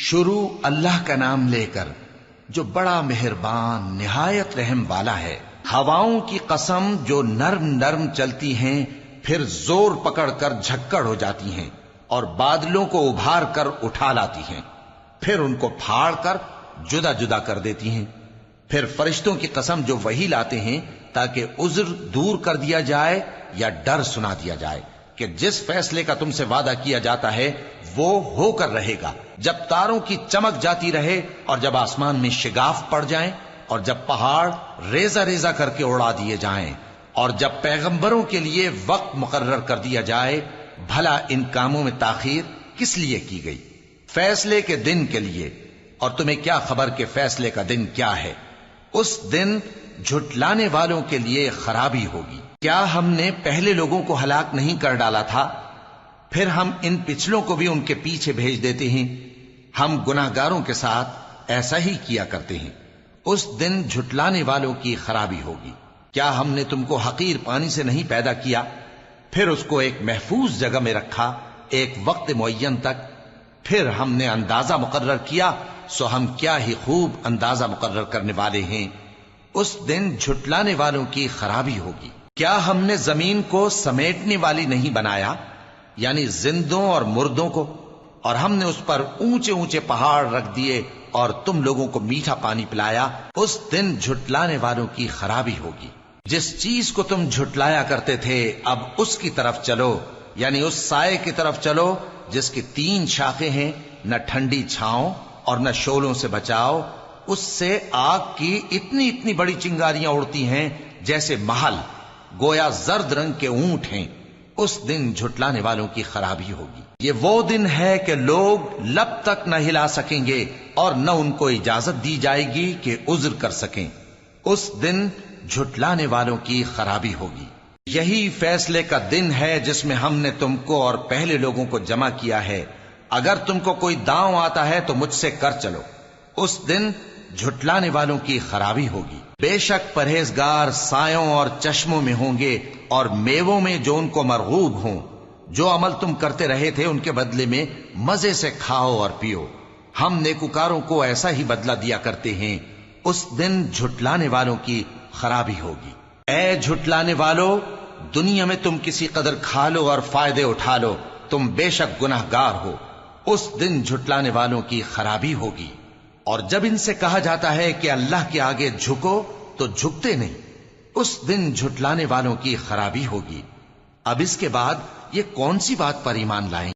شروع اللہ کا نام لے کر جو بڑا مہربان نہایت رحم والا ہے۔ ہواؤں کی قسم جو نرم نرم چلتی ہیں پھر زور پکڑ کر جھکڑ ہو جاتی ہیں اور بادلوں کو ابھار کر اٹھا لاتی ہیں، پھر ان کو پھاڑ کر جدا جدا کر دیتی ہیں۔ پھر فرشتوں کی قسم جو وحی لاتے ہیں تاکہ عذر دور کر دیا جائے یا ڈر سنا دیا جائے کہ جس فیصلے کا تم سے وعدہ کیا جاتا ہے وہ ہو کر رہے گا، جب تاروں کی چمک جاتی رہے اور جب آسمان میں شگاف پڑ جائیں اور جب پہاڑ ریزہ ریزہ کر کے اڑا دیے جائیں اور جب پیغمبروں کے لیے وقت مقرر کر دیا جائے، بھلا ان کاموں میں تاخیر کس لیے کی گئی؟ فیصلے کے دن کے لیے، اور تمہیں کیا خبر کہ فیصلے کا دن کیا ہے؟ اس دن جھٹلانے والوں کے لیے خرابی ہوگی۔ کیا ہم نے پہلے لوگوں کو ہلاک نہیں کر ڈالا تھا؟ پھر ہم ان پچھلوں کو بھی ان کے پیچھے بھیج دیتے ہیں۔ ہم گناہگاروں کے ساتھ ایسا ہی کیا کرتے ہیں۔ اس دن جھٹلانے والوں کی خرابی ہوگی۔ کیا ہم نے تم کو حقیر پانی سے نہیں پیدا کیا، پھر اس کو ایک محفوظ جگہ میں رکھا ایک وقت معین تک، پھر ہم نے اندازہ مقرر کیا، سو ہم کیا ہی خوب اندازہ مقرر کرنے والے ہیں۔ اس دن جھٹلانے والوں کی خرابی ہوگی۔ کیا ہم نے زمین کو سمیٹنے والی نہیں بنایا، یعنی زندوں اور مردوں کو، اور ہم نے اس پر اونچے اونچے پہاڑ رکھ دیے اور تم لوگوں کو میٹھا پانی پلایا۔ اس دن جھٹلانے والوں کی خرابی ہوگی۔ جس چیز کو تم جھٹلایا کرتے تھے اب اس کی طرف چلو، یعنی اس سائے کی طرف چلو جس کی 3 شاخیں ہیں، نہ ٹھنڈی چھاؤں اور نہ شعلوں سے بچاؤ۔ اس سے آگ کی اتنی اتنی بڑی چنگاریاں اڑتی ہیں جیسے محل، گویا زرد رنگ کے اونٹ ہیں۔ اس دن جھٹلانے والوں کی خرابی ہوگی۔ یہ وہ دن ہے کہ لوگ لب تک نہ ہلا سکیں گے اور نہ ان کو اجازت دی جائے گی کہ عذر کر سکیں۔ اس دن جھٹلانے والوں کی خرابی ہوگی۔ یہی فیصلے کا دن ہے جس میں ہم نے تم کو اور پہلے لوگوں کو جمع کیا ہے۔ اگر تم کو کوئی داؤں آتا ہے تو مجھ سے کر چلو۔ اس دن جھٹلانے والوں کی خرابی ہوگی۔ بے شک پرہیزگار سایوں اور چشموں میں ہوں گے اور میووں میں جو ان کو مرغوب ہوں۔ جو عمل تم کرتے رہے تھے ان کے بدلے میں مزے سے کھاؤ اور پیو۔ ہم نیکوکاروں کو ایسا ہی بدلہ دیا کرتے ہیں۔ اس دن جھٹلانے والوں کی خرابی ہوگی۔ اے جھٹلانے والو، دنیا میں تم کسی قدر کھا لو اور فائدے اٹھا لو، تم بے شک گناہگار ہو۔ اس دن جھٹلانے والوں کی خرابی ہوگی۔ اور جب ان سے کہا جاتا ہے کہ اللہ کے آگے جھکو تو جھکتے نہیں۔ اس دن جھٹلانے والوں کی خرابی ہوگی۔ اب اس کے بعد یہ کون سی بات پر ایمان لائیں؟